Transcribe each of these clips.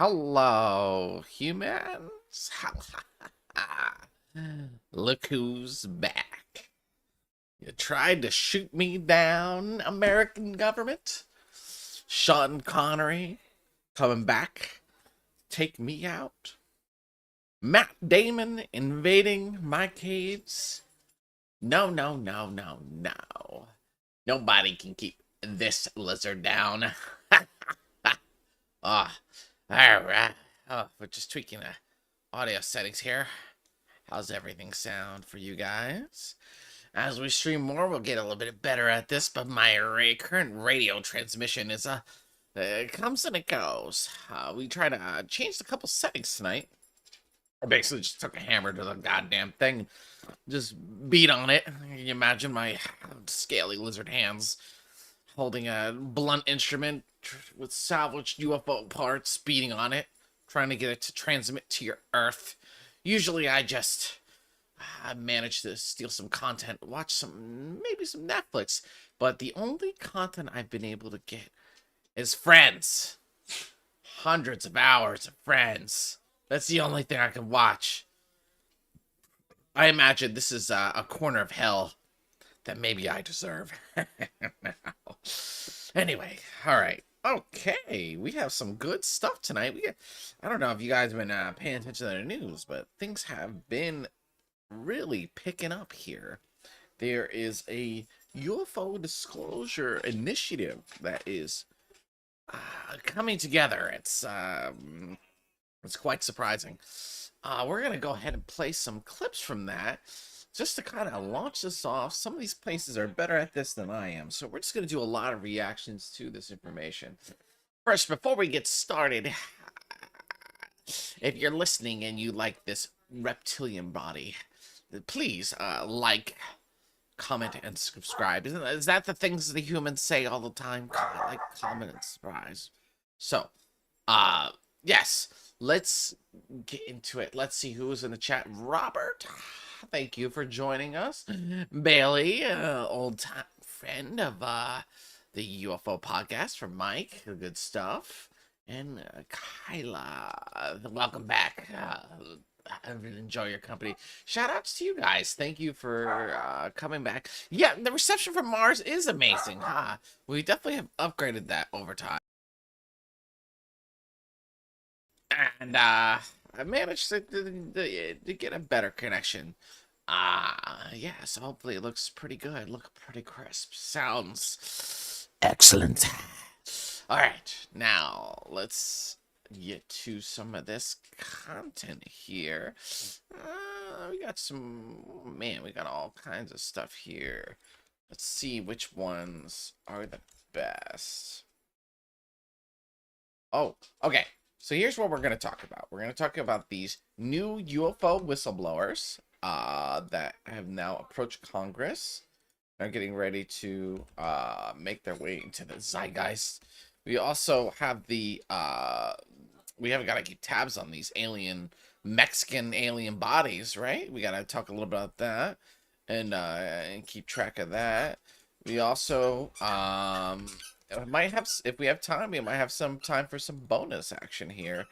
Hello, humans. Look who's back. You tried to shoot me down, American government. Sean Connery coming back, take me out. Matt Damon invading my caves. No, no, no, no, no. Nobody can keep this lizard down. Ah, all right. Oh, we're just tweaking the audio settings here. How's everything sound for you guys? As we stream more, we'll get a little bit better at this, but my current radio transmission is it comes and it goes. We try to change a couple settings tonight. I basically just took a hammer to the goddamn thing, just beat on it. You imagine my scaly lizard hands holding a blunt instrument with salvaged UFO parts, beating on it, trying to get it to transmit to your Earth. Usually I just manage to steal some content, watch maybe some Netflix, but the only content I've been able to get is Friends. Hundreds of hours of Friends. That's the only thing I can watch. I imagine this is a corner of hell that maybe I deserve. Anyway, all right. Okay, we have some good stuff tonight. I don't know if you guys have been paying attention to the news, but things have been really picking up here. There is a UFO disclosure initiative that is coming together. It's quite surprising. We're gonna go ahead and play some clips from that just to kind of launch this off. Some of these places are better at this than I am, so we're just going to do a lot of reactions to this information. First, before we get started, if you're listening and you like this reptilian body, please like, comment, and subscribe. Is that the things the humans say all the time? Like, comment, and subscribe. So, yes, let's get into it. Let's see who's in the chat. Robert, thank you for joining us. Bailey, old time friend of the UFO podcast from Mike, good stuff. And Kyla, welcome back. I really enjoy your company. Shout outs to you guys. Thank you for coming back. Yeah, the reception from Mars is amazing. We definitely have upgraded that over time. And I managed to get a better connection. Yeah, so hopefully it looks pretty good. Look pretty crisp. Sounds excellent. All right, now let's get to some of this content here. We got all kinds of stuff here. Let's see which ones are the best. Oh, okay. So here's what we're going to talk about. We're going to talk about these new UFO whistleblowers that have now approached Congress. They're getting ready to make their way into the zeitgeist. We also have we haven't got to keep tabs on these Mexican alien bodies, right? We got to talk a little about that and keep track of that. We also might have, if we have time, we might have some time for some bonus action here.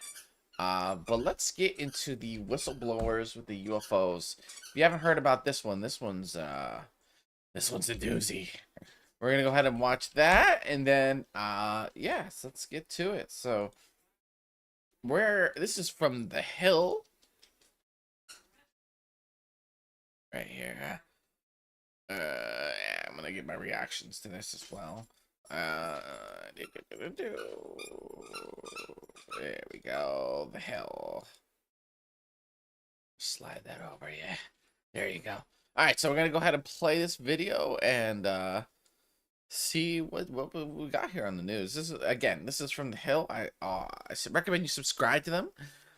But let's get into the whistleblowers with the UFOs. If you haven't heard about this one's a doozy. We're gonna go ahead and watch that, and then yes, let's get to it. So this is from The Hill right here. I'm gonna get my reactions to this as well. There we go. The Hill. Slide that over, yeah. There you go. All right, so we're gonna go ahead and play this video and see what we got here on the news. This is from The Hill. I recommend you subscribe to them.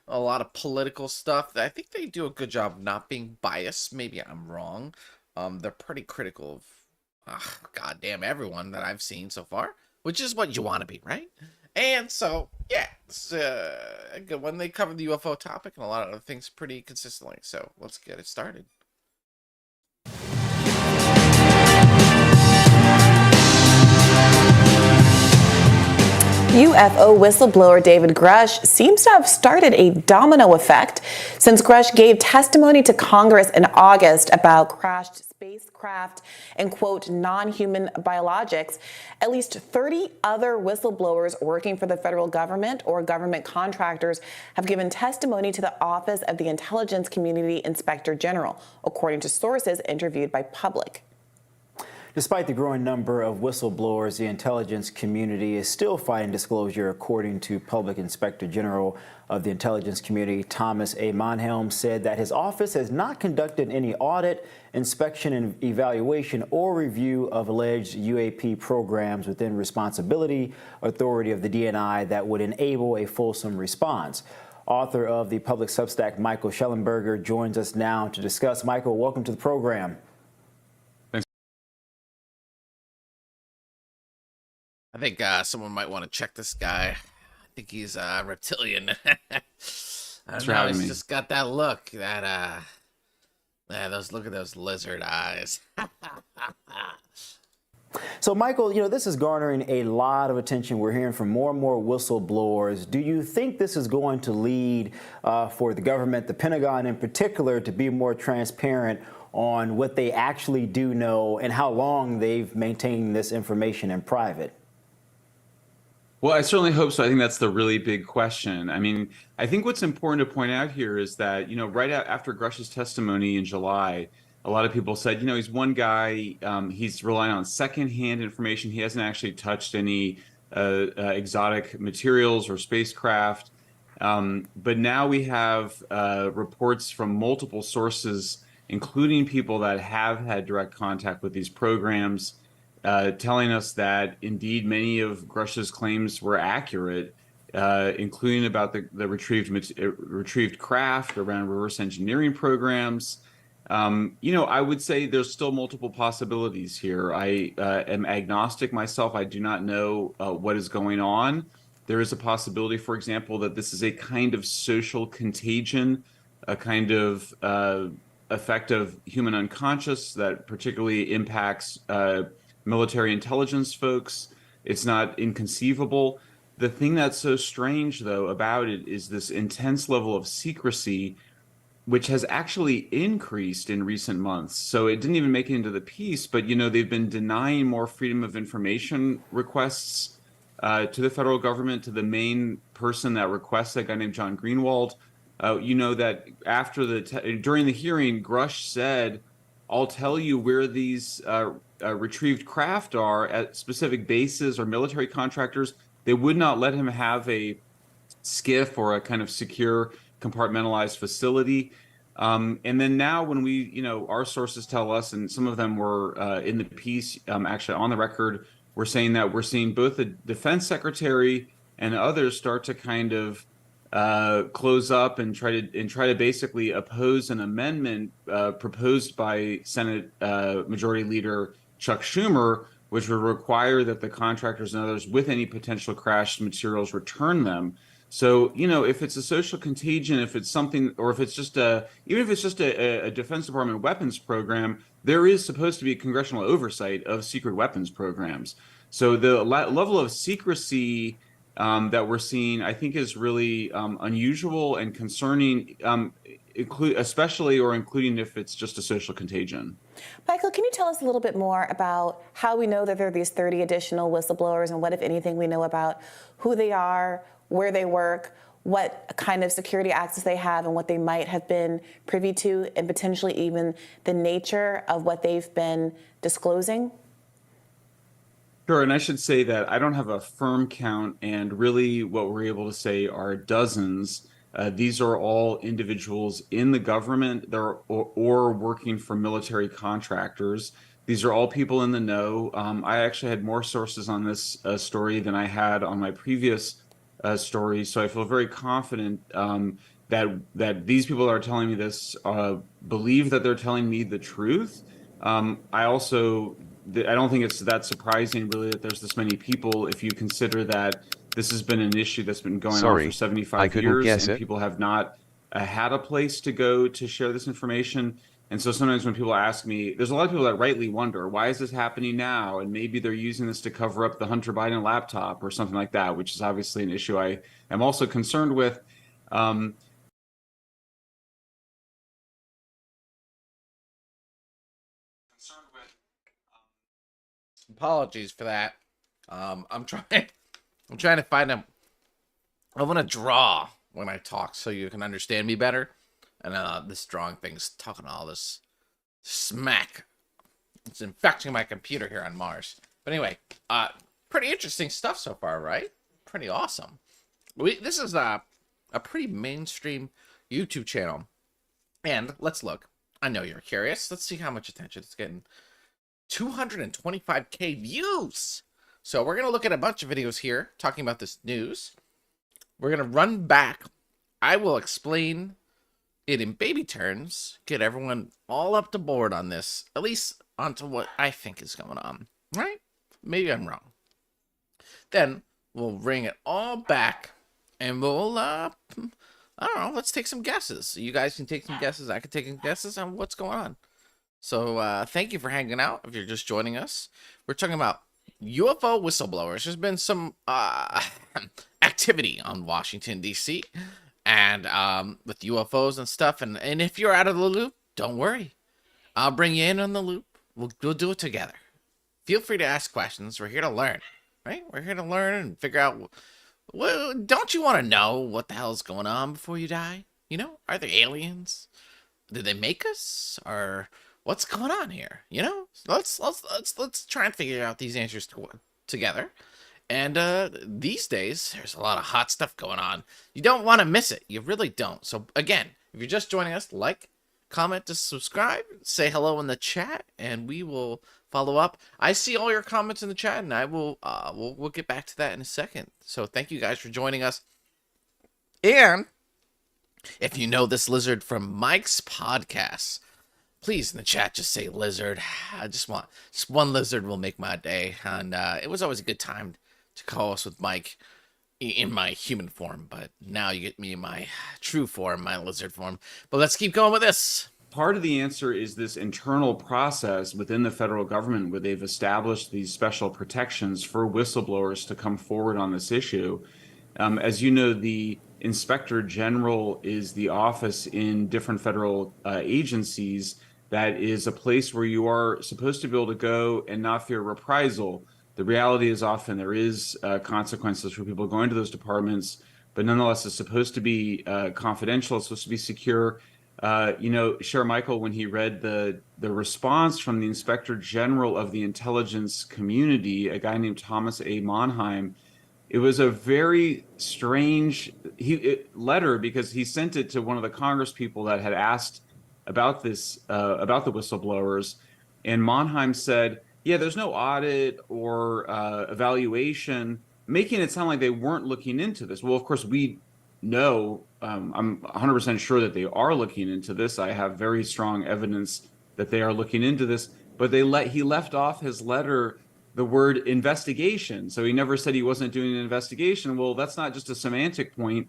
A lot of political stuff. I think they do a good job of not being biased. Maybe I'm wrong. They're pretty critical of goddamn everyone that I've seen so far, which is what you want to be, right? And so, yeah, it's a good one. They covered the UFO topic and a lot of other things pretty consistently. So let's get it started. UFO whistleblower David Grush seems to have started a domino effect since Grush gave testimony to Congress in August about crashed spacecraft and, quote, non-human biologics. At least 30 other whistleblowers working for the federal government or government contractors have given testimony to the Office of the Intelligence Community Inspector General, according to sources interviewed by Public. Despite the growing number of whistleblowers, the intelligence community is still fighting disclosure, according to Public Inspector General of the Intelligence Community, Thomas A. Monhelm, said that his office has not conducted any audit, inspection, and evaluation or review of alleged UAP programs within responsibility authority of the DNI that would enable a fulsome response. Author of the Public Substack, Michael Schellenberger, joins us now to discuss. Michael, welcome to the program. I think someone might want to check this guy. I think he's reptilian. I don't know. He's just got that look. That look at those lizard eyes. So, Michael, this is garnering a lot of attention. We're hearing from more and more whistleblowers. Do you think this is going to lead for the government, the Pentagon in particular, to be more transparent on what they actually do know and how long they've maintained this information in private? Well, I certainly hope so. I think that's the really big question. I mean, I think what's important to point out here is that, right after Grush's testimony in July, a lot of people said, he's one guy, he's relying on secondhand information. He hasn't actually touched any exotic materials or spacecraft. But now we have reports from multiple sources, including people that have had direct contact with these programs, telling us that indeed many of Grush's claims were accurate, including about the retrieved craft, around reverse engineering programs. I would say there's still multiple possibilities here. I am agnostic myself. I do not know what is going on. There is a possibility, for example, that this is a kind of social contagion, a kind of effect of human unconscious that particularly impacts military intelligence folks. It's not inconceivable. The thing that's so strange, though, about it is this intense level of secrecy, which has actually increased in recent months. So it didn't even make it into the piece, but, they've been denying more freedom of information requests to the federal government, to the main person that requests, a guy named John Greenwald. That after during the hearing, Grush said, "I'll tell you where these retrieved craft are at specific bases or military contractors." They would not let him have a skiff or a kind of secure compartmentalized facility. And then now when our sources tell us, and some of them were in the piece, actually on the record, we're saying that we're seeing both the defense secretary and others start to kind of close up and try to basically oppose an amendment proposed by Senate Majority Leader Chuck Schumer, which would require that the contractors and others with any potential crashed materials return them. So, if it's a social contagion, if it's something, or if it's just even if it's just a Defense Department weapons program, there is supposed to be congressional oversight of secret weapons programs. So the level of secrecy that we're seeing, I think, is really unusual and concerning, including if it's just a social contagion. Michael, can you tell us a little bit more about how we know that there are these 30 additional whistleblowers, and what, if anything, we know about who they are, where they work, what kind of security access they have, and what they might have been privy to, and potentially even the nature of what they've been disclosing? Sure, and I should say that I don't have a firm count, and really what we're able to say are dozens. These are all individuals in the government or working for military contractors. These are all people in the know. I actually had more sources on this story than I had on my previous story, so I feel very confident that these people that are telling me this believe that they're telling me the truth. I don't think it's that surprising, really, that there's this many people, if you consider that this has been an issue that's been going on for 75 years, and people have not had a place to go to share this information. And so sometimes when people ask me, there's a lot of people that rightly wonder, why is this happening now? And maybe they're using this to cover up the Hunter Biden laptop or something like that, which is obviously an issue I am also concerned with. Um, Apologies for that. I'm trying. I'm trying to find a. I want to draw when I talk so you can understand me better. And this drawing thing's talking all this smack. It's infecting my computer here on Mars. But anyway, pretty interesting stuff so far, right? Pretty awesome. This is a pretty mainstream YouTube channel. And let's look. I know you're curious. Let's see how much attention it's getting. 225K views. So we're going to look at a bunch of videos here talking about this news. We're going to run back. I will explain it in baby terms, get everyone all up to board on this, at least onto what I think is going on, right? Maybe I'm wrong. Then we'll bring it all back and we'll, I don't know, let's take some guesses. You guys can take some guesses. I can take some guesses on what's going on. So thank you for hanging out. If you're just joining us, we're talking about UFO whistleblowers. There's been some activity on Washington, D.C. and with UFOs and stuff. And if you're out of the loop, don't worry. I'll bring you in on the loop. We'll do it together. Feel free to ask questions. We're here to learn, right? We're here to learn and figure out. Well, don't you want to know what the hell's going on before you die? You know, are there aliens? Did they make us? Or what's going on here? You know, let's try and figure out these answers together. And these days, there's a lot of hot stuff going on. You don't want to miss it. You really don't. So again, if you're just joining us, like, comment, to subscribe, say hello in the chat, and we will follow up. I see all your comments in the chat, and I will we'll get back to that in a second. So thank you guys for joining us. And if you know this lizard from Mike's podcast, please in the chat just say lizard. I just one lizard will make my day. And it was always a good time to call us with Mike in my human form, but now you get me in my true form, my lizard form. But let's keep going with this. Part of the answer is this internal process within the federal government where they've established these special protections for whistleblowers to come forward on this issue. As you know, the Inspector General is the office in different federal agencies that is a place where you are supposed to be able to go and not fear reprisal. The reality is often there is consequences for people going to those departments, but nonetheless, it's supposed to be confidential. It's supposed to be secure. Share Michael, when he read the response from the Inspector General of the intelligence community, a guy named Thomas A. Monheim, it was a very strange letter because he sent it to one of the Congress people that had asked about this, about the whistleblowers. And Monheim said, yeah, there's no audit or evaluation, making it sound like they weren't looking into this. Well, of course, we know, I'm 100% sure that they are looking into this. I have very strong evidence that they are looking into this, but he left off his letter the word investigation. So he never said he wasn't doing an investigation. Well, that's not just a semantic point.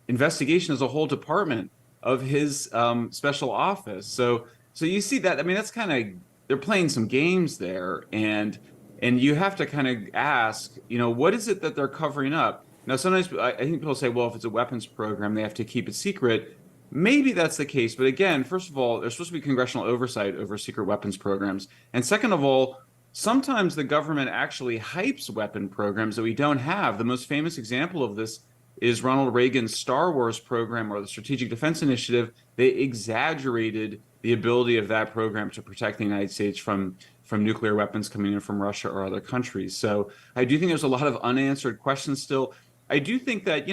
Investigation is a whole department of his special office. So you see that, I mean, that's kind of, they're playing some games there, and you have to kind of ask, what is it that they're covering up? Now, sometimes I think people say, well, if it's a weapons program, they have to keep it secret. Maybe that's the case. But again, first of all, there's supposed to be congressional oversight over secret weapons programs. And second of all, sometimes the government actually hypes weapon programs that we don't have. The most famous example of this is Ronald Reagan's Star Wars program, or the Strategic Defense Initiative. They exaggerated the ability of that program to protect the United States from nuclear weapons coming in from Russia or other countries. So I do think there's a lot of unanswered questions still. I do think that,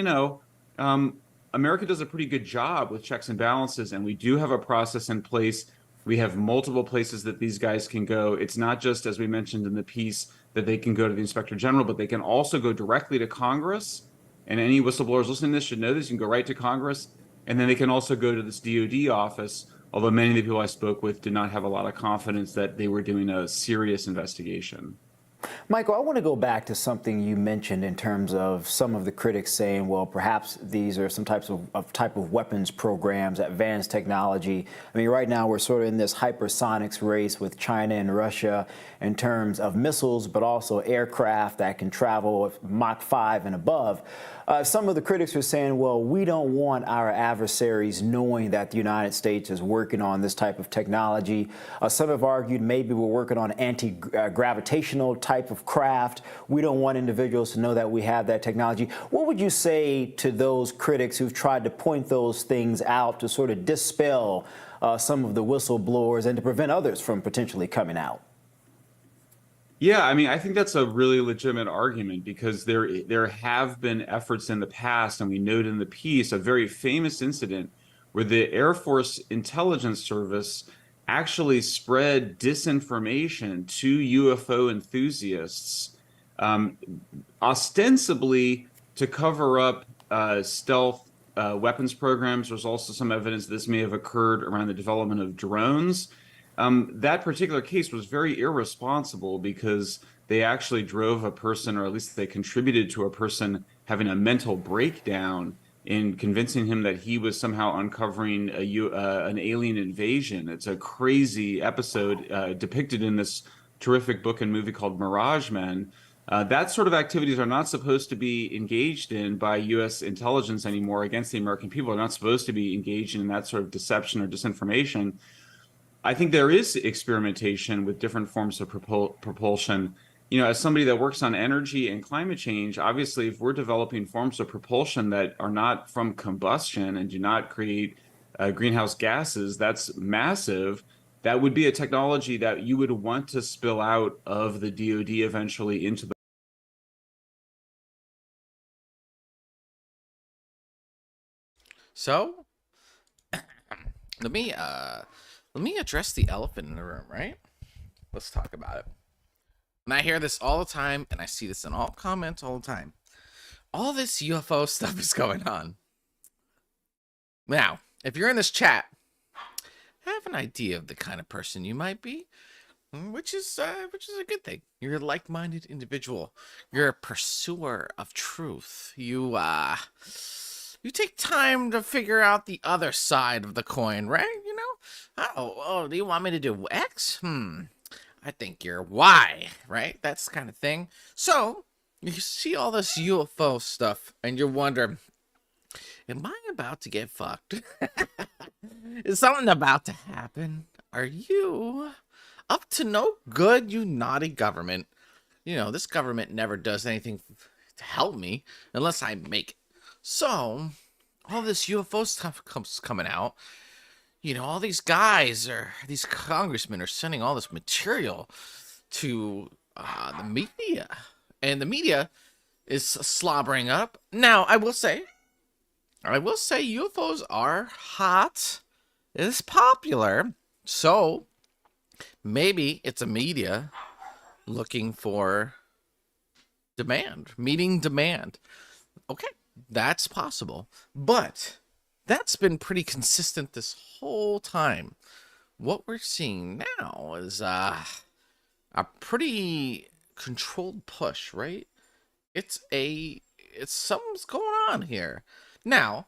America does a pretty good job with checks and balances, and we do have a process in place. We have multiple places that these guys can go. It's not just, as we mentioned in the piece, that they can go to the Inspector General, but they can also go directly to Congress. And any whistleblowers listening to this should know this. You can go right to Congress, and then they can also go to this DOD office, although many of the people I spoke with did not have a lot of confidence that they were doing a serious investigation. Michael, I want to go back to something you mentioned in terms of some of the critics saying, well, perhaps these are some type of weapons programs, advanced technology. I mean, right now we're sort of in this hypersonics race with China and Russia in terms of missiles, but also aircraft that can travel Mach 5 and above. Some of the critics are saying, well, we don't want our adversaries knowing that the United States is working on this type of technology. Some have argued maybe we're working on anti-gravitational type of craft. We don't want individuals to know that we have that technology. What would you say to those critics who've tried to point those things out to sort of dispel some of the whistleblowers and to prevent others from potentially coming out? Yeah, I mean, I think that's a really legitimate argument because there have been efforts in the past, and we note in the piece a very famous incident where the Air Force Intelligence Service actually spread disinformation to UFO enthusiasts, um, ostensibly to cover up stealth weapons programs. There's also some evidence this may have occurred around the development of drones. That particular case was very irresponsible because they actually drove a person, or at least they contributed to a person having a mental breakdown in convincing him that he was somehow uncovering an alien invasion. It's a crazy episode depicted in this terrific book and movie called Mirage Men. That sort of activities are not supposed to be engaged in by U.S. intelligence anymore against the American people. They're not supposed to be engaged in that sort of deception or disinformation. I think there is experimentation with different forms of propulsion. You know, as somebody that works on energy and climate change, obviously, if we're developing forms of propulsion that are not from combustion and do not create greenhouse gases, that's massive. That would be a technology that you would want to spill out of the DoD eventually into the. So let me address the elephant in the room, right? Let's talk about it. And I hear this all the time, and I see this in all comments all the time. All this UFO stuff is going on. Now, if you're in this chat, have an idea of the kind of person you might be, which is a good thing. You're a like-minded individual. You're a pursuer of truth. You take time to figure out the other side of the coin, right? You know? Oh, do you want me to do X? I think you're Y, right? That's the kind of thing. So, you see all this UFO stuff, and you wonder, am I about to get fucked? Is something about to happen? Are you up to no good, you naughty government? You know, this government never does anything to help me unless I make it. So, all this UFO stuff coming out. You know, all these guys these congressmen are sending all this material to the media, and the media is slobbering up. Now, I will say UFOs are hot. It is popular. So maybe it's a media looking for demand, meeting demand. Okay, that's possible. But that's been pretty consistent this whole time. What we're seeing now is a pretty controlled push, right? It's something's going on here. Now,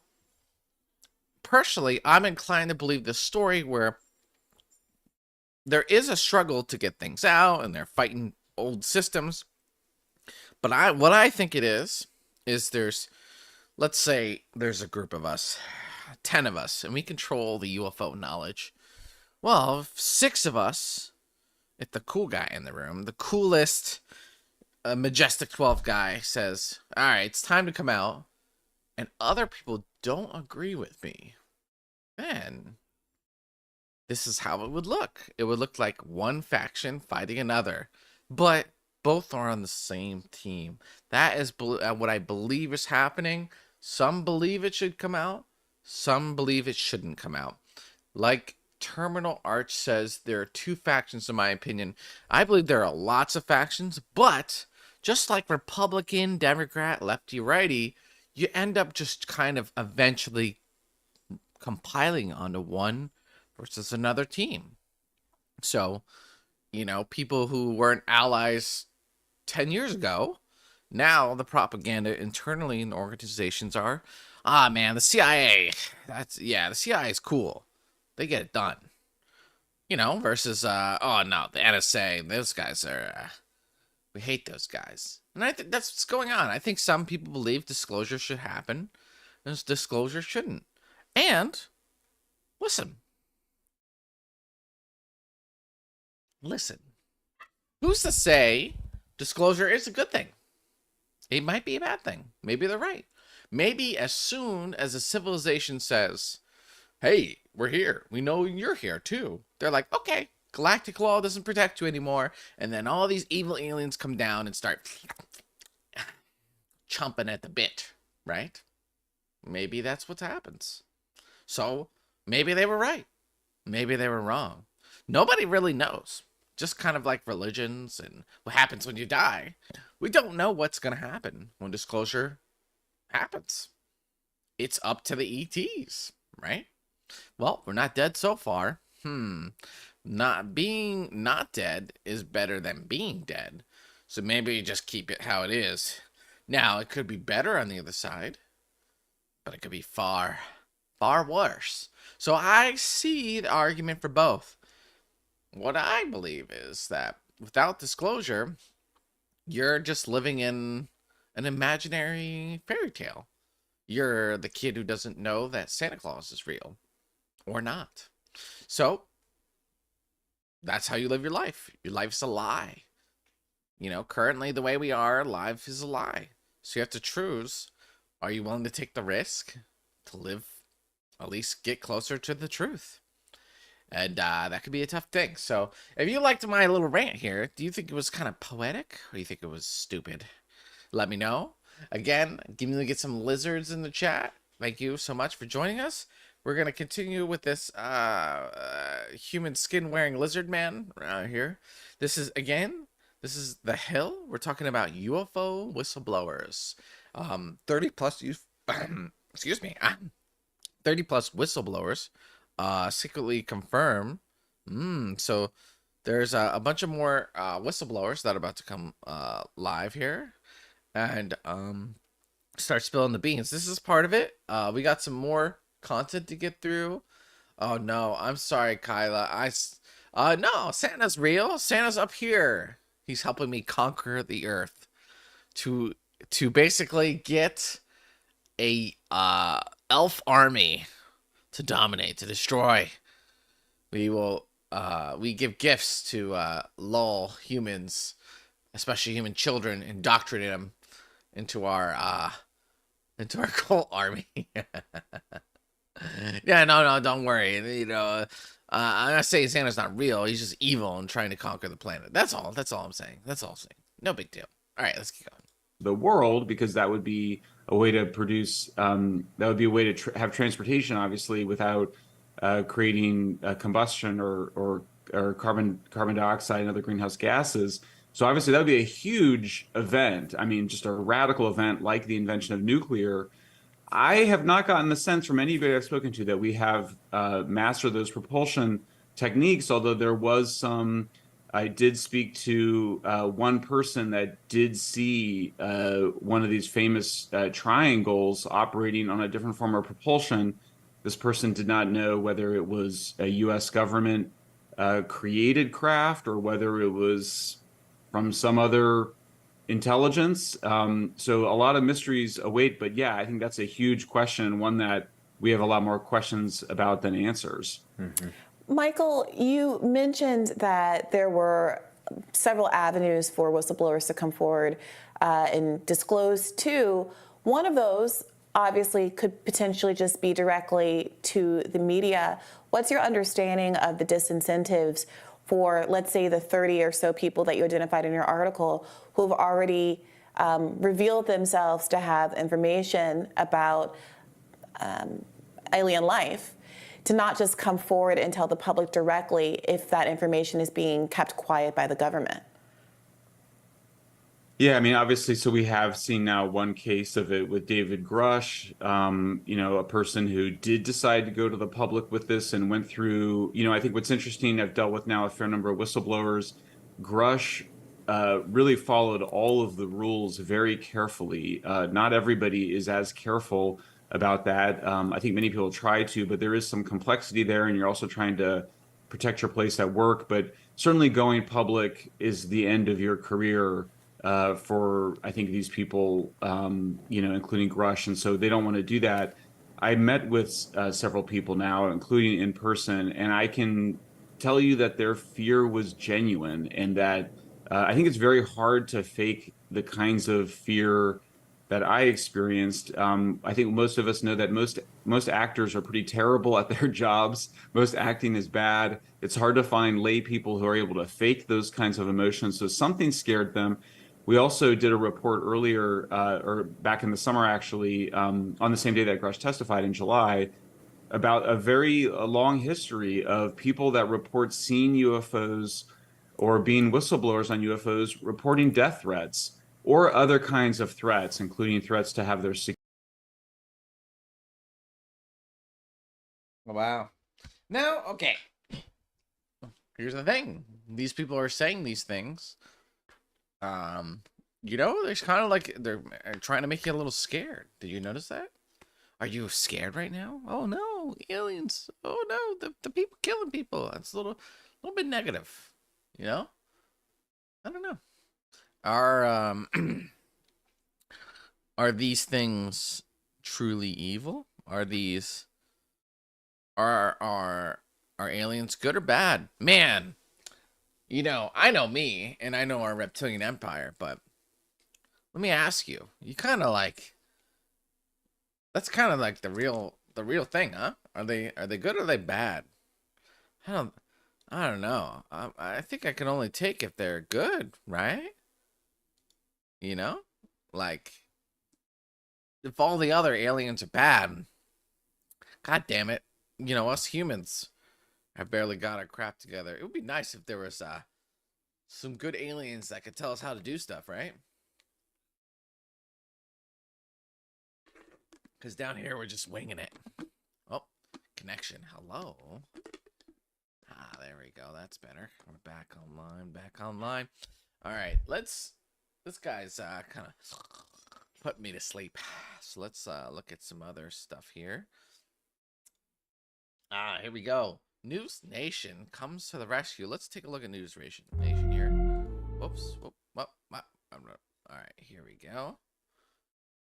personally, I'm inclined to believe this story where there is a struggle to get things out and they're fighting old systems. But what I think it is let's say there's a group of us, 10 of us, and we control the UFO knowledge. Well, if 6 of us, if the cool guy in the room, the coolest Majestic 12 guy says, all right, it's time to come out, and other people don't agree with me, then this is how it would look. It would look like one faction fighting another, but both are on the same team. That is what I believe is happening. Some believe it should come out. Some believe it shouldn't come out. Like Terminal Arch says, there are 2 factions in my opinion. I believe there are lots of factions, but just like Republican, Democrat, lefty, righty, you end up just kind of eventually compiling onto one versus another team. So, you know, people who weren't allies 10 years ago. Now the propaganda internally in organizations are, ah man, the CIA. The CIA is cool. They get it done. Versus oh no, the NSA. Those guys are we hate those guys. And I think that's what's going on. I think some people believe disclosure should happen, and disclosure shouldn't. And listen. Listen. Who's to say disclosure is a good thing? It might be a bad thing. Maybe they're right. Maybe as soon as a civilization says, hey, we're here. We know you're here too. They're like, okay, galactic law doesn't protect you anymore. And then all these evil aliens come down and start chomping at the bit, right? Maybe that's what happens. So maybe they were right. Maybe they were wrong. Nobody really knows. Just kind of like religions and what happens when you die. We don't know what's going to happen when disclosure happens. It's up to the ETs, right? Well, we're not dead so far. Not dead is better than being dead. So maybe just keep it how it is. Now, it could be better on the other side, but it could be far, far worse. So I see the argument for both. What I believe is that without disclosure, you're just living in an imaginary fairy tale. You're the kid who doesn't know that Santa Claus is real or not. So that's how you live your life. Your life's a lie. Currently the way we are, life is a lie. So you have to choose, are you willing to take the risk to live, at least get closer to the truth? And that could be a tough thing. So if you liked my little rant here, do you think it was kind of poetic or do you think it was stupid? Let me know. Again, get some lizards in the chat. Thank you so much for joining us. We're going to continue with this human skin wearing lizard man here. This is The Hill. We're talking about UFO whistleblowers. 30 plus excuse me. 30 plus whistleblowers secretly confirm. So there's a bunch of more whistleblowers that are about to come live here and start spilling the beans. This is part of it. We got some more content to get through. Oh no, I'm sorry, Kyla. No, Santa's real. Santa's up here. He's helping me conquer the earth to basically get a elf army to dominate, to destroy. We give gifts to lull humans, especially human children, indoctrinate them into our cult army. Yeah, no, don't worry. I'm not saying Santa's not real. He's just evil and trying to conquer the planet. That's all I'm saying. No big deal. All right, let's keep going. The world, because that would be a way to produce, that would be a way to have transportation, obviously, without creating combustion or carbon dioxide and other greenhouse gases. So obviously that would be a huge event. I mean, just a radical event like the invention of nuclear. I have not gotten the sense from anybody I've spoken to that we have mastered those propulsion techniques, although there was some. I did speak to one person that did see one of these famous triangles operating on a different form of propulsion. This person did not know whether it was a U.S. government created craft or whether it was from some other intelligence. So a lot of mysteries await, but yeah, I think that's a huge question, one that we have a lot more questions about than answers. Mm-hmm. Michael, you mentioned that there were several avenues for whistleblowers to come forward and disclose too. One of those obviously could potentially just be directly to the media. What's your understanding of the disincentives for, let's say, the 30 or so people that you identified in your article who have already revealed themselves to have information about alien life, to not just come forward and tell the public directly if that information is being kept quiet by the government? Yeah, I mean, obviously, so we have seen now one case of it with David Grush, a person who did decide to go to the public with this and went through, I think what's interesting, I've dealt with now a fair number of whistleblowers. Grush really followed all of the rules very carefully. Not everybody is as careful about that. I think many people try to, but there is some complexity there, and you're also trying to protect your place at work. But certainly going public is the end of your career for, I think, these people, including Grush. And so they don't want to do that. I met with several people now, including in person, and I can tell you that their fear was genuine, and that I think it's very hard to fake the kinds of fear that I experienced. I think most of us know that most actors are pretty terrible at their jobs. Most acting is bad. It's hard to find lay people who are able to fake those kinds of emotions. So something scared them. We also did a report earlier, or back in the summer, actually, on the same day that Grush testified in July, about a very long history of people that report seeing UFOs or being whistleblowers on UFOs, reporting death threats or other kinds of threats, including threats to have their security. Wow. Now, okay. Here's the thing. These people are saying these things. There's kind of like they're trying to make you a little scared. Did you notice that? Are you scared right now? Oh no, aliens. Oh no, the people killing people. That's a little bit negative. I don't know. Are these things truly evil? Are aliens good or bad? Man, I know me and I know our reptilian empire, but let me ask you. You kind of like that's kind of like the real thing, huh? Are they good or are they bad? I don't know. I think I can only take if they're good, right? Like if all the other aliens are bad, god damn it, us humans have barely got our crap together. It would be nice if there was some good aliens that could tell us how to do stuff, right? Because down here we're just winging it. Oh, connection. Hello. There we go. That's better. We're back online. All right, this guy's kind of put me to sleep. So let's look at some other stuff here. Here we go. News Nation comes to the rescue. Let's take a look at News Nation here. Whoops. All right, here we go.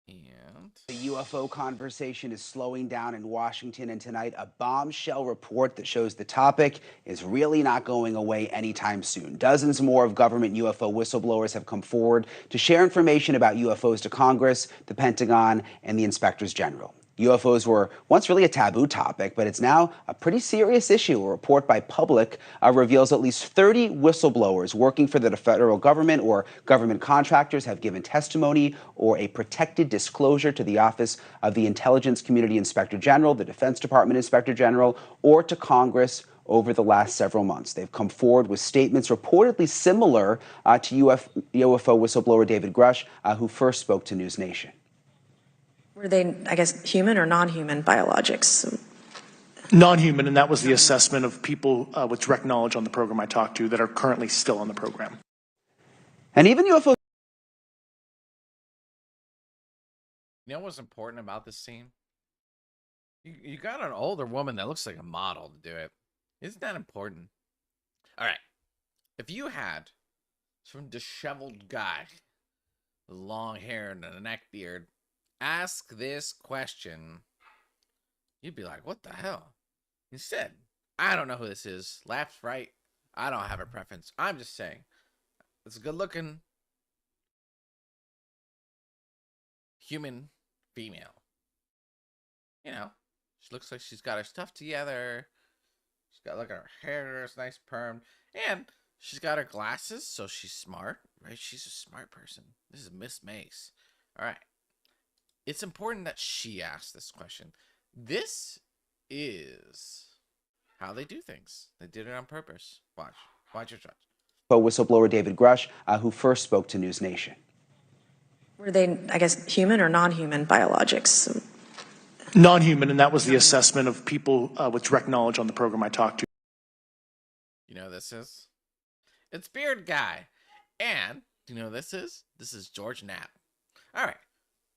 And the UFO conversation is slowing down in Washington, and tonight a bombshell report that shows the topic is really not going away anytime soon. Dozens more of government UFO whistleblowers have come forward to share information about UFOs to Congress, the Pentagon, and the inspectors general. UFOs were once really a taboo topic, but it's now a pretty serious issue. A report by Public reveals at least 30 whistleblowers working for the federal government or government contractors have given testimony or a protected disclosure to the Office of the Intelligence Community Inspector General, the Defense Department Inspector General, or to Congress over the last several months. They've come forward with statements reportedly similar to UFO whistleblower David Grush, who first spoke to News Nation. Were they, I guess, human or non-human biologics? Non-human, and that was the assessment of people with direct knowledge on the program I talked to that are currently still on the program. And even UFO. you know what's important about this scene? You got an older woman that looks like a model to do it. Isn't that important? All right. If you had some disheveled guy with long hair and a neck beard ask this question, you'd be like, what the hell? Instead, I don't know who this is. Left, right. I don't have a preference. I'm just saying. It's a good looking human female. You know, she looks like she's got her stuff together. She's got, look at her hair, it's nice perm. And she's got her glasses, so she's smart, right? She's a smart person. This is Miss Mace. All right. It's important that she asks this question. This is how they do things. They did it on purpose. Watch your trust. Whistleblower David Grush, who first spoke to News Nation. Were they, I guess, human or non-human biologics? Non-human, and that was the assessment of people with direct knowledge on the program I talked to. You know who this is? It's Beard Guy. And you know who this is? This is George Knapp. All right.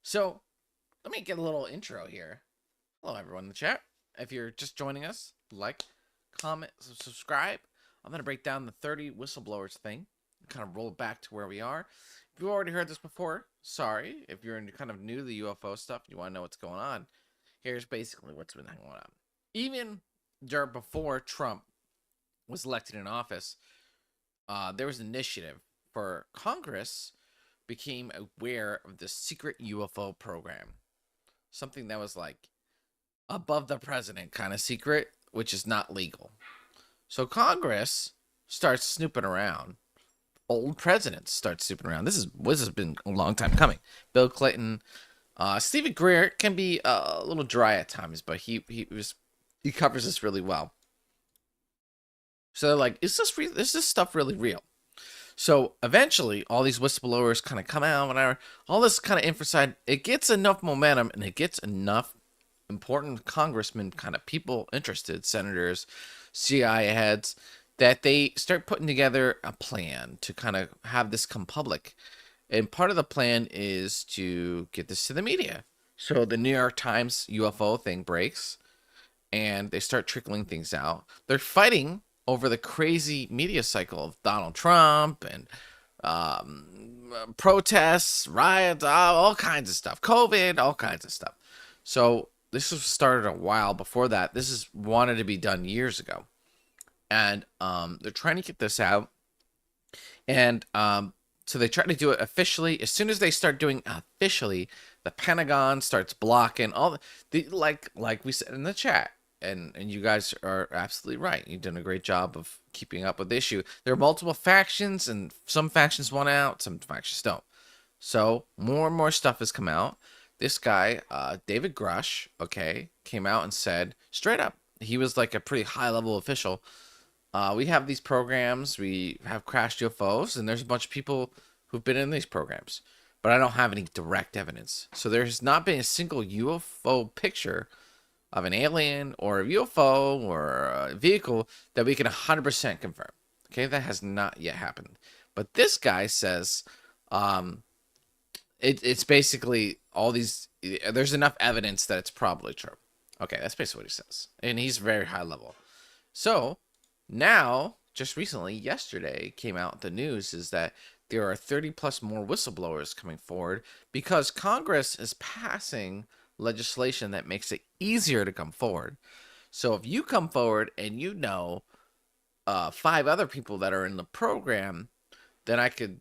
So let me get a little intro here. Hello, everyone in the chat. If you're just joining us, like, comment, subscribe. I'm going to break down the 30 whistleblowers thing, kind of roll back to where we are. If you've already heard this before, sorry. If you're kind of new to the UFO stuff, you want to know what's going on, here's basically what's been going on. Even before Trump was elected in office, there was an initiative for Congress became aware of the secret UFO program. Something that was like above the president kind of secret, which is not legal. So Congress starts snooping around. Old presidents start snooping around. This has been a long time coming. Bill Clinton, Stephen Greer can be a little dry at times, but he covers this really well. So they're like, is this stuff really real? So eventually, all these whistleblowers kind of come out, whatever. All this kind of info, it gets enough momentum, and it gets enough important congressmen, kind of people interested, senators, CIA heads, that they start putting together a plan to kind of have this come public. And part of the plan is to get this to the media. So the New York Times UFO thing breaks, and they start trickling things out. They're fighting over the crazy media cycle of Donald Trump and protests, riots, all kinds of stuff, COVID, all kinds of stuff. So this was started a while before that. This is wanted to be done years ago, and they're trying to get this out. And so they try to do it officially. As soon as they start doing officially, the Pentagon starts blocking all the like we said in the chat. And you guys are absolutely right. You've done a great job of keeping up with the issue. There are multiple factions, and some factions want out, some factions don't. So more and more stuff has come out. This guy, David Grush, came out and said straight up, he was like a pretty high-level official. We have these programs. We have crashed UFOs, and there's a bunch of people who've been in these programs. But I don't have any direct evidence. So there's not been a single UFO picture of an alien or a UFO or a vehicle that we can 100% confirm. Okay, that has not yet happened. But this guy says it's basically all these, there's enough evidence that it's probably true. Okay, that's basically what he says. And he's very high level. So now, just recently, yesterday, came out the news is that there are 30 plus more whistleblowers coming forward because Congress is passing legislation that makes it easier to come forward. So if you come forward and you know 5 other people that are in the program, then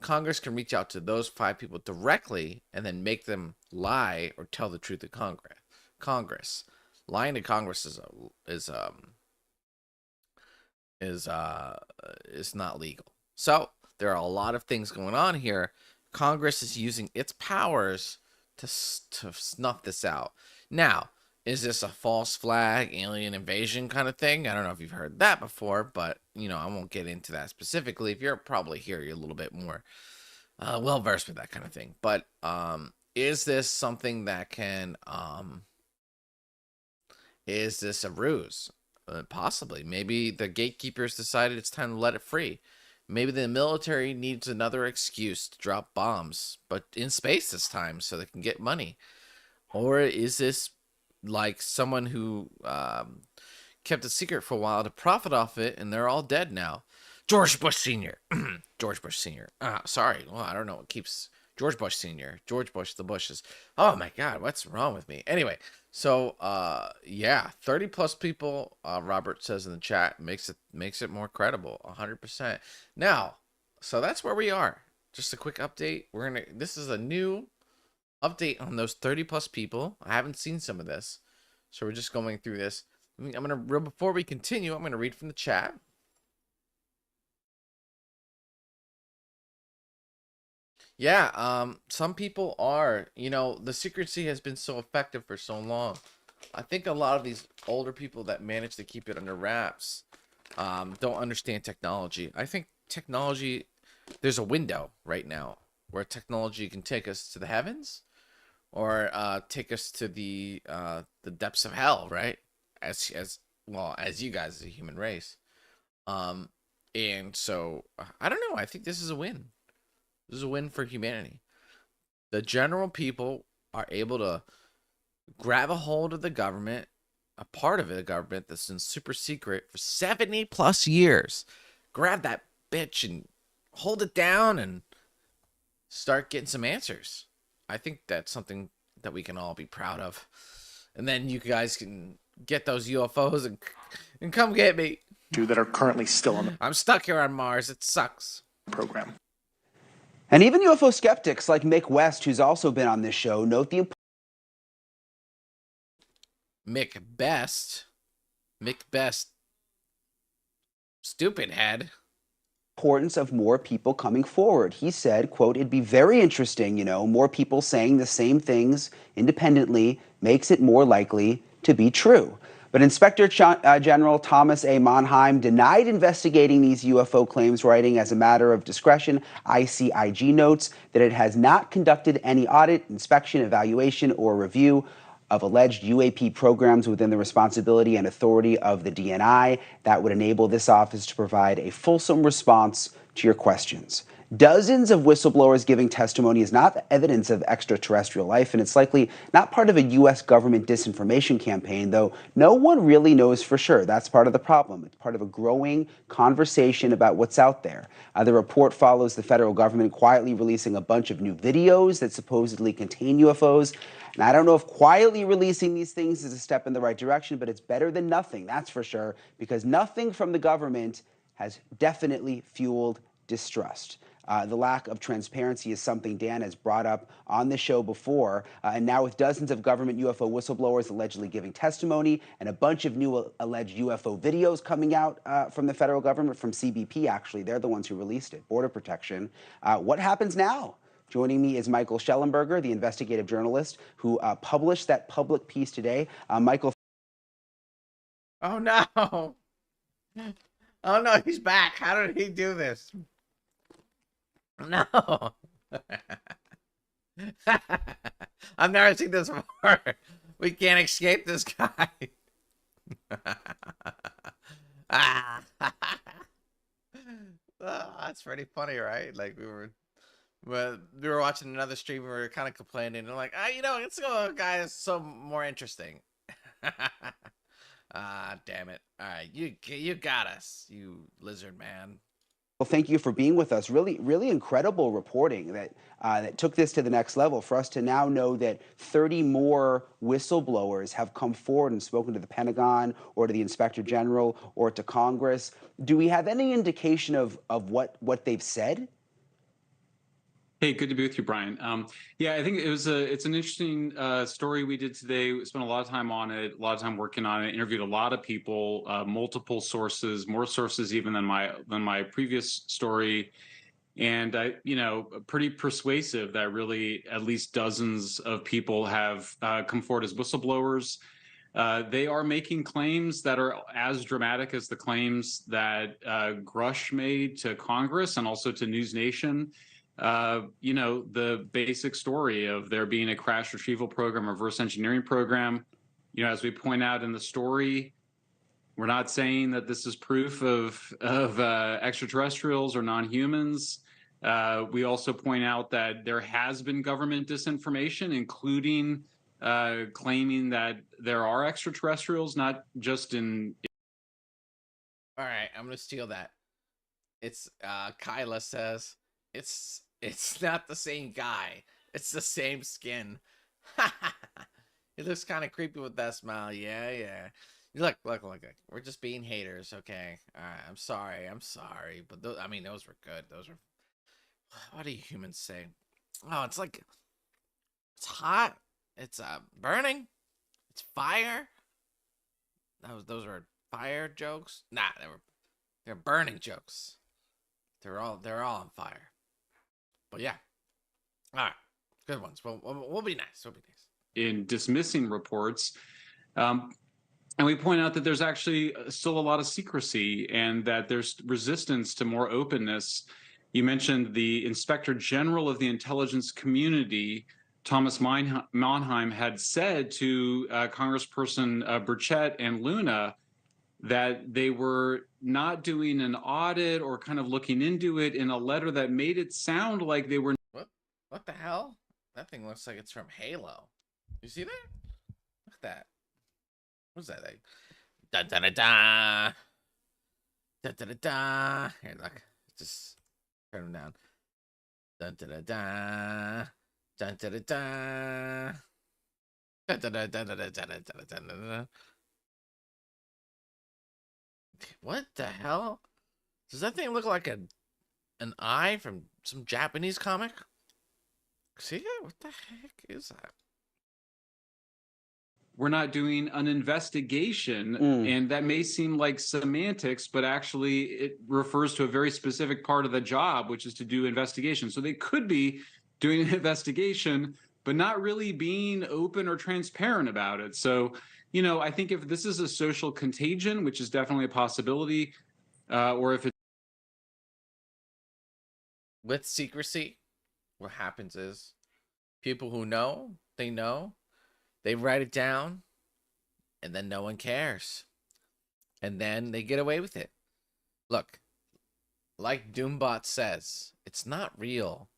Congress can reach out to those 5 people directly and then make them lie or tell the truth to Congress. Lying to Congress is not legal. So there are a lot of things going on here. Congress is using its powers to snuff this out. Now, is this a false flag, alien invasion kind of thing? I don't know if you've heard that before, but, I won't get into that specifically. If you're probably here, you're a little bit more well-versed with that kind of thing. But is this something that can, is this a ruse? Possibly. Maybe the gatekeepers decided it's time to let it free. Maybe the military needs another excuse to drop bombs, but in space this time so they can get money. Or is this like someone who kept a secret for a while to profit off it, and they're all dead now? George Bush Sr. George Bush Sr. Sorry. Well, I don't know what keeps George Bush Sr. George Bush, the Bushes. Oh, my God. What's wrong with me? Anyway, so, 30 plus people, Robert says in the chat, makes it more credible, 100%. Now, so that's where we are. Just a quick update. This is a new update on those 30 plus people. I haven't seen some of this, so we're just going through this. Before we continue, I'm going to read from the chat. Yeah, some people are, the secrecy has been so effective for so long. I think a lot of these older people that manage to keep it under wraps don't understand technology. I think technology, there's a window right now where technology can take us to the heavens or take us to the depths of hell, right? As well as you guys as a human race. And so, I don't know. I think this is a win. This is a win for humanity. The general people are able to grab a hold of the government, a part of the government that's in super secret for 70 plus years. Grab that bitch and hold it down and start getting some answers. I think that's something that we can all be proud of. And then you guys can get those UFOs and come get me. That are currently still on the I'm stuck here on Mars. It sucks. program. And even UFO skeptics like Mick West, who's also been on this show, note the Mick Best, stupid head. importance of more people coming forward. He said, quote, it'd be very interesting, more people saying the same things independently makes it more likely to be true. But Inspector General Thomas A. Monheim denied investigating these UFO claims, writing as a matter of discretion. ICIG notes that it has not conducted any audit, inspection, evaluation, or review of alleged UAP programs within the responsibility and authority of the DNI that would enable this office to provide a fulsome response to your questions. Dozens of whistleblowers giving testimony is not evidence of extraterrestrial life, and it's likely not part of a U.S. government disinformation campaign, though no one really knows for sure. That's part of the problem. It's part of a growing conversation about what's out there. The report follows the federal government quietly releasing a bunch of new videos that supposedly contain UFOs. And I don't know if quietly releasing these things is a step in the right direction, but it's better than nothing, that's for sure, because nothing from the government has definitely fueled distrust. The lack of transparency is something Dan has brought up on the show before. And now with dozens of government UFO whistleblowers allegedly giving testimony and a bunch of new alleged UFO videos coming out from the federal government, from CBP actually, they're the ones who released it, Border Protection. What happens now? Joining me is Michael Schellenberger, the investigative journalist who published that public piece today. Michael. Oh no. Oh no, he's back. How did he do this? No. I've never seen this before. We can't escape this guy. Oh, that's pretty funny, right? Like we were watching another stream, we were kind of complaining and like, let's go, guys, so more interesting. Damn it. All right, you got us, you lizard man. Well, thank you for being with us. Really, really incredible reporting that took this to the next level for us to now know that 30 more whistleblowers have come forward and spoken to the Pentagon or to the Inspector General or to Congress. Do we have any indication of what they've said? Hey, good to be with you, Brian. Yeah, I think it's an interesting story we did today. We spent a lot of time on it, a lot of time working on it, interviewed a lot of people, multiple sources, more sources even than my previous story. And pretty persuasive that really at least dozens of people have come forward as whistleblowers. They are making claims that are as dramatic as the claims that Grush made to Congress and also to News Nation. The basic story of there being a crash retrieval program, reverse engineering program. As we point out in the story, we're not saying that this is proof of extraterrestrials or non-humans. We also point out that there has been government disinformation, including claiming that there are extraterrestrials, not just in. All right, I'm gonna steal that. It's Kyla says it's not the same guy. It's the same skin. He looks kind of creepy with that smile. Yeah. Look. We're just being haters, okay? All right, I'm sorry. But those were good. Those were. What do you humans say? Oh, it's like it's hot. It's burning. It's fire. Those are fire jokes. Nah, they're burning jokes. They're all on fire. But yeah, all right, good ones. We'll be nice. We'll be nice. In dismissing reports, and we point out that there's actually still a lot of secrecy and that there's resistance to more openness. You mentioned the Inspector General of the intelligence community, Thomas Monheim, had said to Congressperson Burchett and Luna that they were not doing an audit or kind of looking into it in a letter that made it sound like they were. What the hell? That thing looks like it's from Halo. You see that? Look at that. What's that thing? Da da da da. Da da da da. Here, look. Just turn them down. Da da da da. Da da da da. Da da da da da da da da da da. What the hell? Does that thing look like an eye from some Japanese comic? See it? What the heck is that? We're not doing an investigation, and that may seem like semantics, but actually it refers to a very specific part of the job, which is to do investigation. So they could be doing an investigation, but not really being open or transparent about it. So, you know, I think if this is a social contagion, which is definitely a possibility, or if it's With secrecy, what happens is people who know, they write it down, and then no one cares. And then they get away with it. Look, like Doombot says, it's not real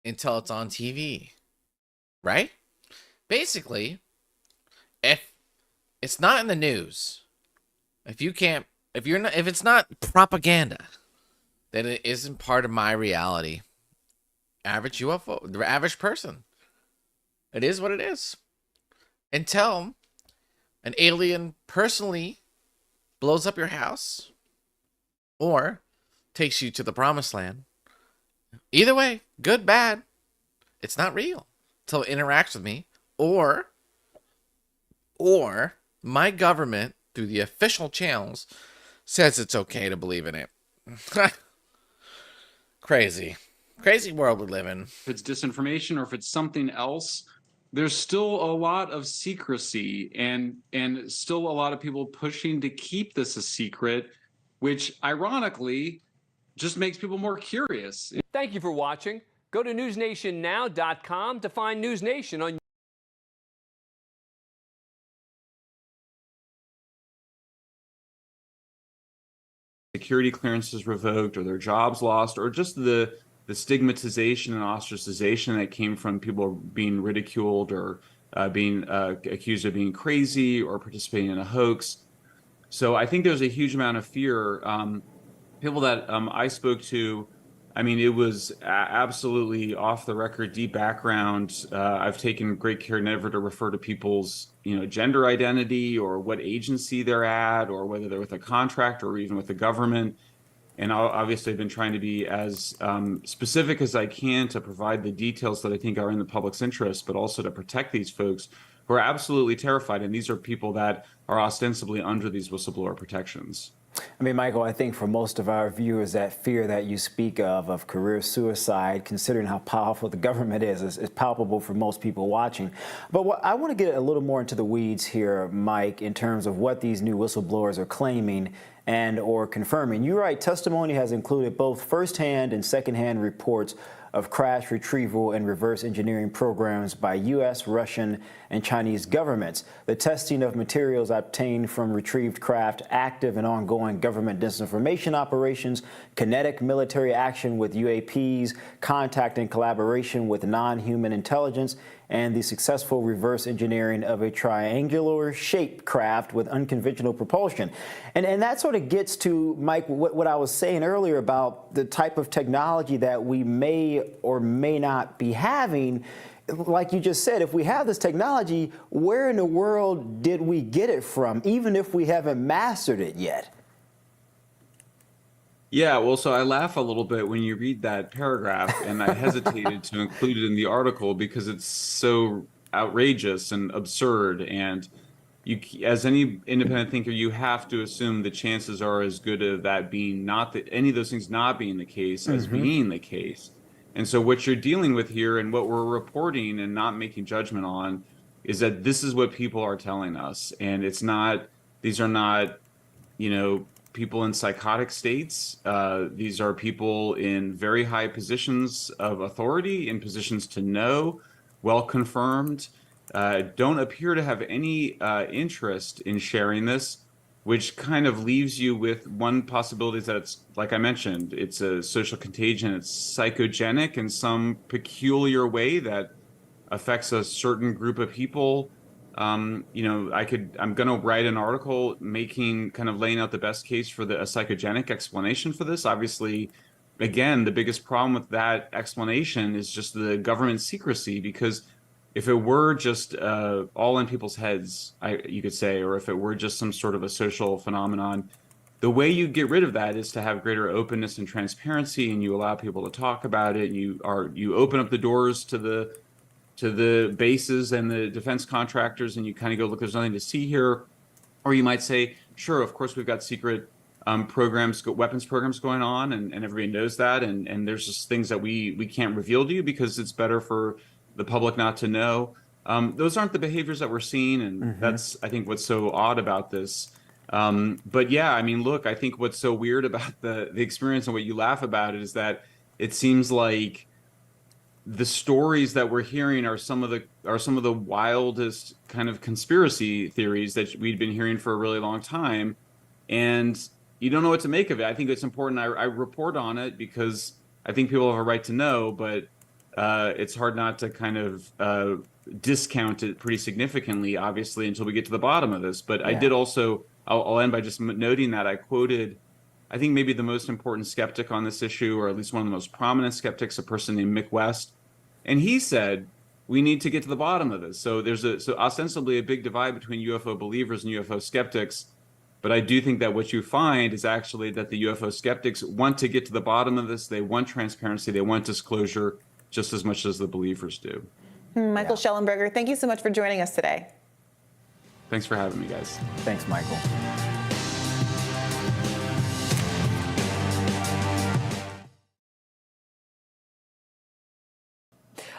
until it's on TV. Right? Basically, if it's not in the news, if it's not propaganda, then it isn't part of my reality. Average UFO, the average person. It is what it is. Until an alien personally blows up your house or takes you to the promised land. Either way, good, bad, it's not real until it interacts with me or my government through the official channels says it's okay to believe in it. Crazy world we live in. If it's disinformation or if it's something else, there's still a lot of secrecy and still a lot of people pushing to keep this a secret, which ironically just makes people more curious. Thank you for watching. Go to newsnationnow.com to find News Nation on security clearances revoked or their jobs lost, or just the stigmatization and ostracization that came from people being ridiculed or being accused of being crazy or participating in a hoax. So I think there's a huge amount of fear. People that I spoke to, I mean, it was absolutely off the record, deep background. I've taken great care never to refer to people's, gender identity or what agency they're at, or whether they're with a contractor or even with the government. And obviously, I've been trying to be as specific as I can to provide the details that I think are in the public's interest, but also to protect these folks who are absolutely terrified. And these are people that are ostensibly under these whistleblower protections. I mean, Michael, I think for most of our viewers, that fear that you speak of career suicide, considering how powerful the government is palpable for most people watching. But I want to get a little more into the weeds here, Mike, in terms of what these new whistleblowers are claiming and or confirming. You write, testimony has included both firsthand and secondhand reports of crash retrieval and reverse engineering programs by U.S., Russian, and Chinese governments, the testing of materials obtained from retrieved craft, active and ongoing government disinformation operations, kinetic military action with UAPs, contact and collaboration with non-human intelligence, and the successful reverse engineering of a triangular-shaped craft with unconventional propulsion. And that sort of gets to, Mike, what I was saying earlier about the type of technology that we may or may not be having. Like you just said, if we have this technology, where in the world did we get it from, even if we haven't mastered it yet? Yeah, well, so I laugh a little bit when you read that paragraph, and I hesitated to include it in the article because it's so outrageous and absurd. And you, as any independent thinker, you have to assume the chances are as good of that being not that any of those things not being the case as being the case. And so what you're dealing with here and what we're reporting and not making judgment on is that this is what people are telling us. And it's not, these are not, people in psychotic states. These are people in very high positions of authority, in positions to know, well confirmed, don't appear to have any interest in sharing this. which kind of leaves you with one possibility is that it's, like I mentioned, it's a social contagion. It's psychogenic in some peculiar way that affects a certain group of people. I'm going to write an article kind of laying out the best case for a psychogenic explanation for this. Obviously, again, the biggest problem with that explanation is just the government secrecy, because if it were just all in people's heads, you could say, or if it were just some sort of a social phenomenon, the way you get rid of that is to have greater openness and transparency, and you allow people to talk about it, and you open up the doors to the bases and the defense contractors, and you kind of go, look, there's nothing to see here. Or you might say, sure, of course, we've got secret weapons programs going on, and everybody knows that, and there's just things that we can't reveal to you because it's better for the public not to know. Those aren't the behaviors that we're seeing, and that's, I think, what's so odd about this. But yeah, I mean, look, I think what's so weird about the experience and what you laugh about it is that it seems like the stories that we're hearing are some of the wildest kind of conspiracy theories that we've been hearing for a really long time, and you don't know what to make of it. I think it's important I report on it because I think people have a right to know, but it's hard not to kind of discount it pretty significantly, obviously, until we get to the bottom of this. But I did also, I'll end by just noting that I quoted, I think maybe the most important skeptic on this issue, or at least one of the most prominent skeptics, a person named Mick West. And he said, we need to get to the bottom of this. So there's ostensibly a big divide between UFO believers and UFO skeptics. But I do think that what you find is actually that the UFO skeptics want to get to the bottom of this. They want transparency. They want disclosure just as much as the believers do. Michael Schellenberger, thank you so much for joining us today. Thanks for having me, guys. Thanks, Michael.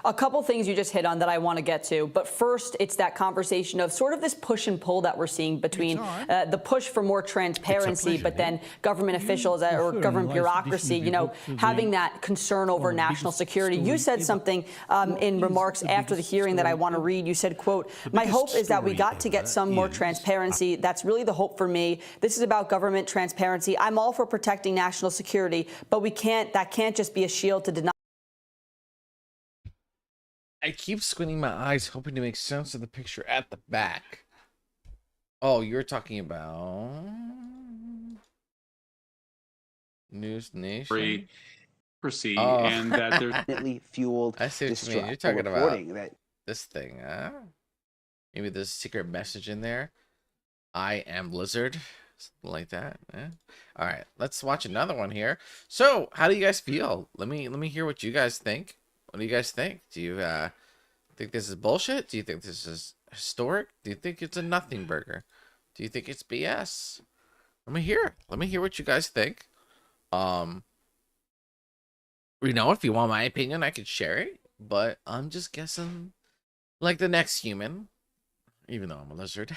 A couple things you just hit on that I want to get to. But first, it's that conversation of sort of this push and pull that we're seeing between the push for more transparency, but then government officials or government bureaucracy, having that concern over national security. You said something in remarks after the hearing that I want to read. You said, quote, "My hope is that we got to get some more transparency. That's really the hope for me. This is about government transparency. I'm all for protecting national security, but that can't just be a shield to deny." I keep squinting my eyes, hoping to make sense of the picture at the back. Oh, you're talking about News Nation? Proceed, Oh. and that there's Definitely fueled I see what you mean. You're talking about this thing, huh? Maybe there's a secret message in there. I am Lizard. Something like that. Yeah. All right, let's watch another one here. So, how do you guys feel? Let me hear what you guys think. What do you guys think? Do you think this is bullshit? Do you think this is historic? Do you think it's a nothing burger? Do you think it's BS? Let me hear. Let me hear what you guys think. If you want my opinion, I could share it, but I'm just guessing like the next human, even though I'm a lizard.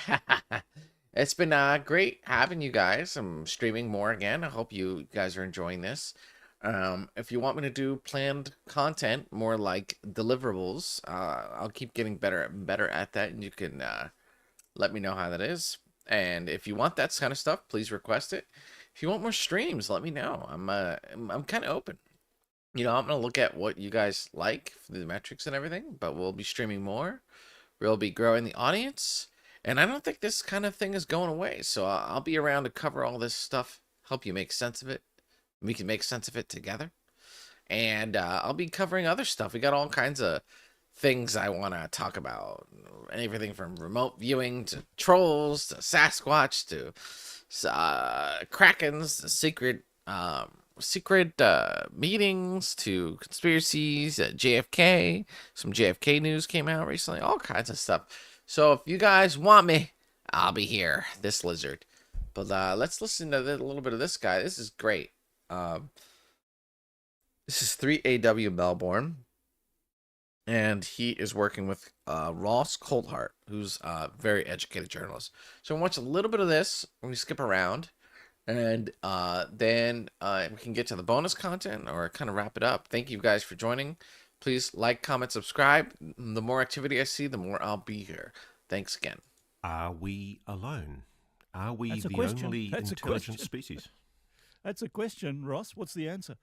It's been great having you guys. I'm streaming more again. I hope you guys are enjoying this. If you want me to do planned content, more like deliverables, I'll keep getting better and better at that, and you can let me know how that is. And if you want that kind of stuff, please request it. If you want more streams, let me know. I'm kind of open. I'm gonna look at what you guys like for the metrics and everything, but we'll be streaming more. We'll be growing the audience, and I don't think this kind of thing is going away. So I'll be around to cover all this stuff, help you make sense of it. We can make sense of it together. And I'll be covering other stuff. We got all kinds of things I want to talk about. Everything from remote viewing to trolls to Sasquatch to Krakens, to secret meetings to conspiracies, JFK. Some JFK news came out recently. All kinds of stuff. So if you guys want me, I'll be here. This lizard. But let's listen to a little bit of this guy. This is great. This is 3AW Melbourne, and he is working with Ross Coulthart, who's a very educated journalist. So we'll watch a little bit of this when we skip around, and then we can get to the bonus content or kind of wrap it up. Thank you guys for joining. Please like, comment, subscribe. The more activity I see, the more I'll be here. Thanks again. Are we alone? Are we That's a the question. only That's a intelligent question. species? That's a question, Ross. What's the answer?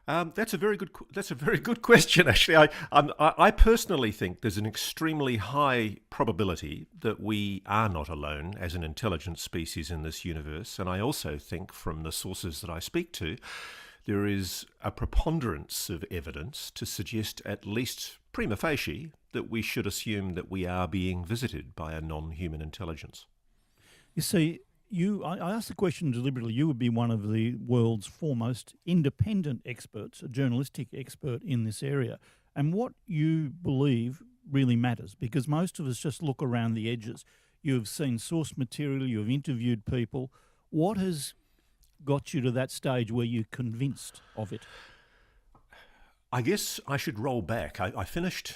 That's a very good question. Actually, I personally think there's an extremely high probability that we are not alone as an intelligent species in this universe, and I also think, from the sources that I speak to, there is a preponderance of evidence to suggest, at least prima facie, that we should assume that we are being visited by a non-human intelligence. You see, I asked the question deliberately. You would be one of the world's foremost independent experts, a journalistic expert in this area. And what you believe really matters, because most of us just look around the edges. You've seen source material, you've interviewed people. What has got you to that stage where you're convinced of it? I guess I should roll back. I finished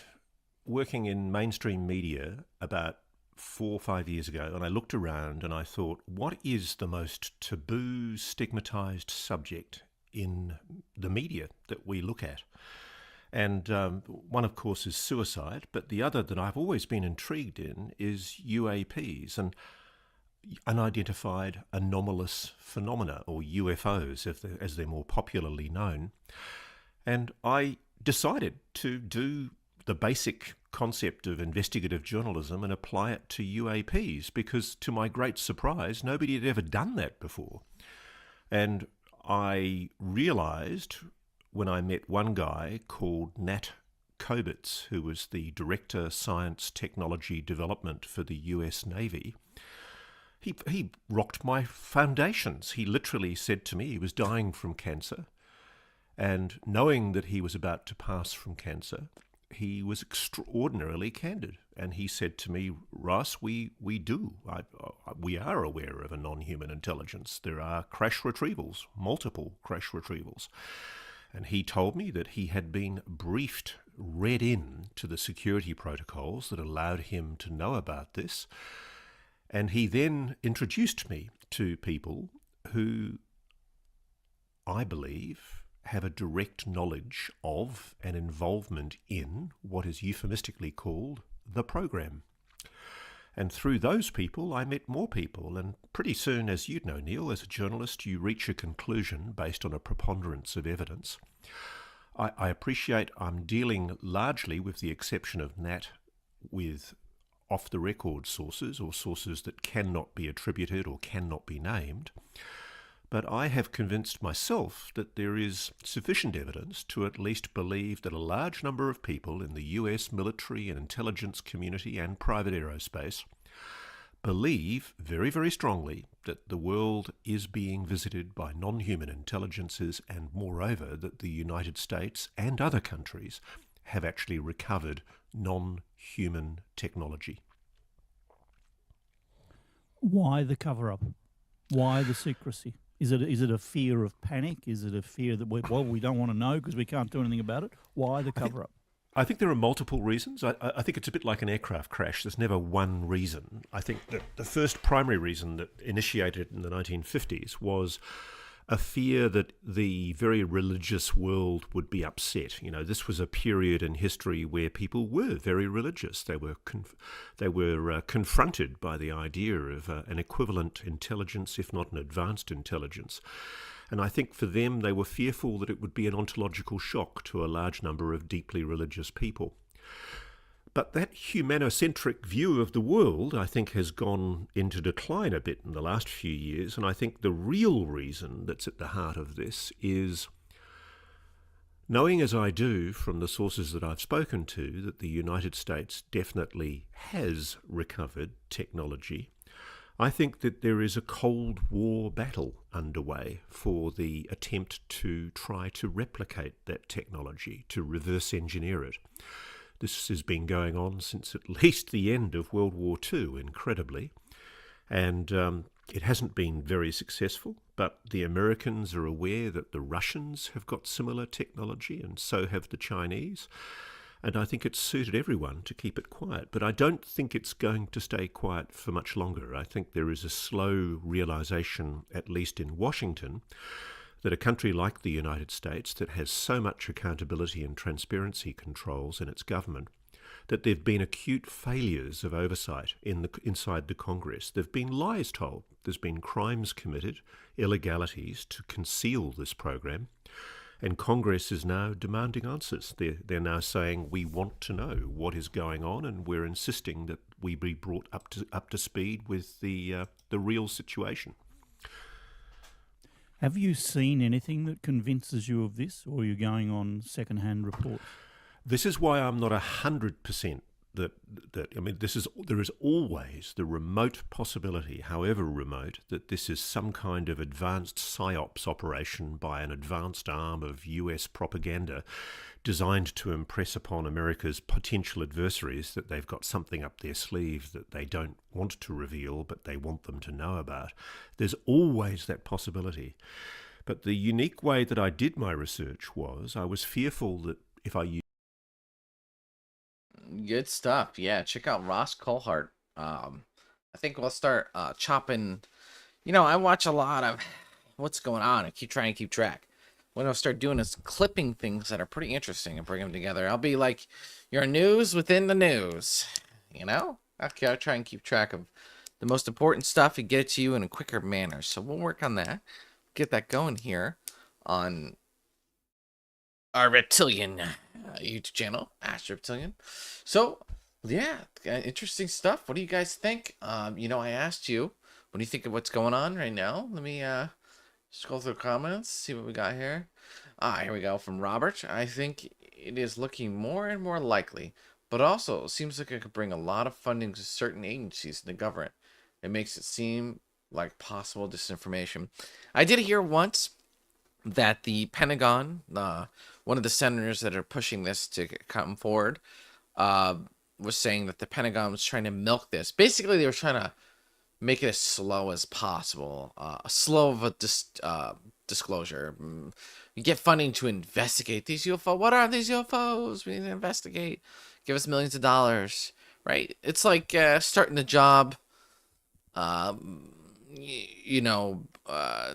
working in mainstream media about 4 or 5 years ago, and I looked around and I thought, what is the most taboo, stigmatized subject in the media that we look at? And one, of course, is suicide, but the other that I've always been intrigued in is UAPs and unidentified anomalous phenomena, or UFOs as they're more popularly known. And I decided to do the basic concept of investigative journalism and apply it to UAPs, because to my great surprise, nobody had ever done that before. And I realized when I met one guy called Nat Kobitz, who was the Director Science Technology Development for the US Navy, he rocked my foundations. He literally said to me he was dying from cancer, and knowing that he was about to pass from cancer, he was extraordinarily candid. And he said to me, Ross, we are aware of a non-human intelligence. There are crash retrievals, multiple crash retrievals. And he told me that he had been briefed, read in to the security protocols that allowed him to know about this. And he then introduced me to people who, I believe, have a direct knowledge of and involvement in what is euphemistically called the program. And through those people, I met more people. And pretty soon, as you know, Neil, as a journalist, you reach a conclusion based on a preponderance of evidence. I appreciate I'm dealing largely, with the exception of Nat, with off-the-record sources, or sources that cannot be attributed or cannot be named. But I have convinced myself that there is sufficient evidence to at least believe that a large number of people in the US military and intelligence community and private aerospace believe very, very strongly that the world is being visited by non-human intelligences, and moreover that the United States and other countries have actually recovered non-human technology. Why the cover-up? Why the secrecy? Is it a fear of panic? Is it a fear that we don't want to know because we can't do anything about it? Why the cover-up? I think there are multiple reasons. I think it's a bit like an aircraft crash. There's never one reason. I think that the first primary reason that initiated in the 1950s was a fear that the very religious world would be upset. You know, this was a period in history where people were very religious. They were confronted by the idea of an equivalent intelligence, if not an advanced intelligence. And I think for them, they were fearful that it would be an ontological shock to a large number of deeply religious people. But that humanocentric view of the world, I think, has gone into decline a bit in the last few years. And I think the real reason that's at the heart of this is, knowing as I do from the sources that I've spoken to, that the United States definitely has recovered technology, I think that there is a Cold War battle underway for the attempt to try to replicate that technology, to reverse engineer it. This has been going on since at least the end of World War II, incredibly, and it hasn't been very successful, but the Americans are aware that the Russians have got similar technology, and so have the Chinese, and I think it's suited everyone to keep it quiet. But I don't think it's going to stay quiet for much longer. I think there is a slow realization, at least in Washington, that a country like the United States, that has so much accountability and transparency controls in its government, that there have been acute failures of oversight inside the Congress. There have been lies told. There's been crimes committed, illegalities to conceal this program. And Congress is now demanding answers. They're now saying, we want to know what is going on, and we're insisting that we be brought up to speed with the real situation. Have you seen anything that convinces you of this, or are you going on second-hand reports? This is why I'm not 100% that I mean, there is always the remote possibility, however remote, that this is some kind of advanced psyops operation by an advanced arm of US propaganda designed to impress upon America's potential adversaries that they've got something up their sleeve that they don't want to reveal, but they want them to know about. There's always that possibility. But the unique way that I did my research was I was fearful that if I used Good stuff. Yeah, check out Ross Colhart. I think we'll start chopping. You know, I watch a lot of what's going on and trying to keep track. What I'll start doing is clipping things that are pretty interesting and bring them together. I'll be like your news within the news. You know, okay, I'll try and keep track of the most important stuff and get it to you in a quicker manner. So we'll work on that. Get that going here on our Reptilian YouTube channel, Ask Reptilian. So, yeah, interesting stuff. What do you guys think? You know, I asked you, what do you think of what's going on right now? Let me scroll through the comments, see what we got here. Here we go from Robert. I think it is looking more and more likely, but also it seems like it could bring a lot of funding to certain agencies in the government. It makes it seem like possible disinformation. I did hear once that the Pentagon, one of the senators that are pushing this to come forward, was saying that the Pentagon was trying to milk this. Basically, they were trying to make it as slow as possible, slow of a disclosure. You get funding to investigate these UFO. What are these UFOs? We need to investigate. Give us millions of dollars, right? It's like starting the job,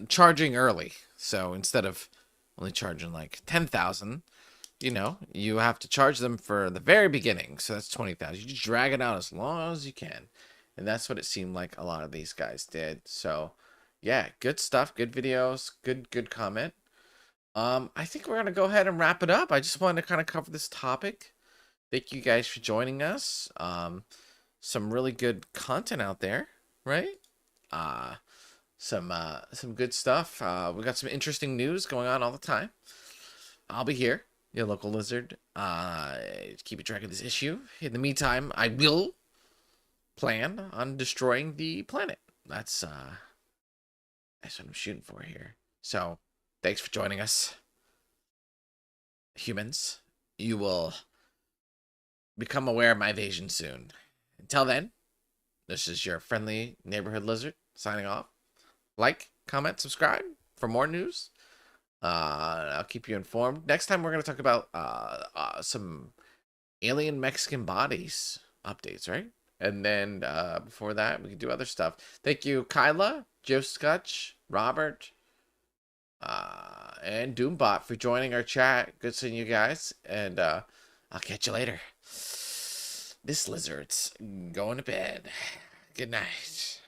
charging early. So instead of only charging like 10,000, you have to charge them for the very beginning. So that's 20,000. You just drag it out as long as you can. And that's what it seemed like a lot of these guys did. So yeah, good stuff, good videos, good comment. I think we're going to go ahead and wrap it up. I just wanted to kind of cover this topic. Thank you guys for joining us. Some really good content out there, right? Some good stuff. We got some interesting news going on all the time. I'll be here, your local lizard, keep track of this issue. In the meantime, I will plan on destroying the planet. That's what I'm shooting for here. So, thanks for joining us, humans. You will become aware of my invasion soon. Until then, this is your friendly neighborhood lizard signing off. Like, comment, subscribe for more news. I'll keep you informed. Next time we're going to talk about some alien Mexican bodies updates, right? And then before that, we can do other stuff. Thank you, Kyla, Joe Scutch, Robert, and Doombot for joining our chat. Good seeing you guys. And I'll catch you later. This lizard's going to bed. Good night.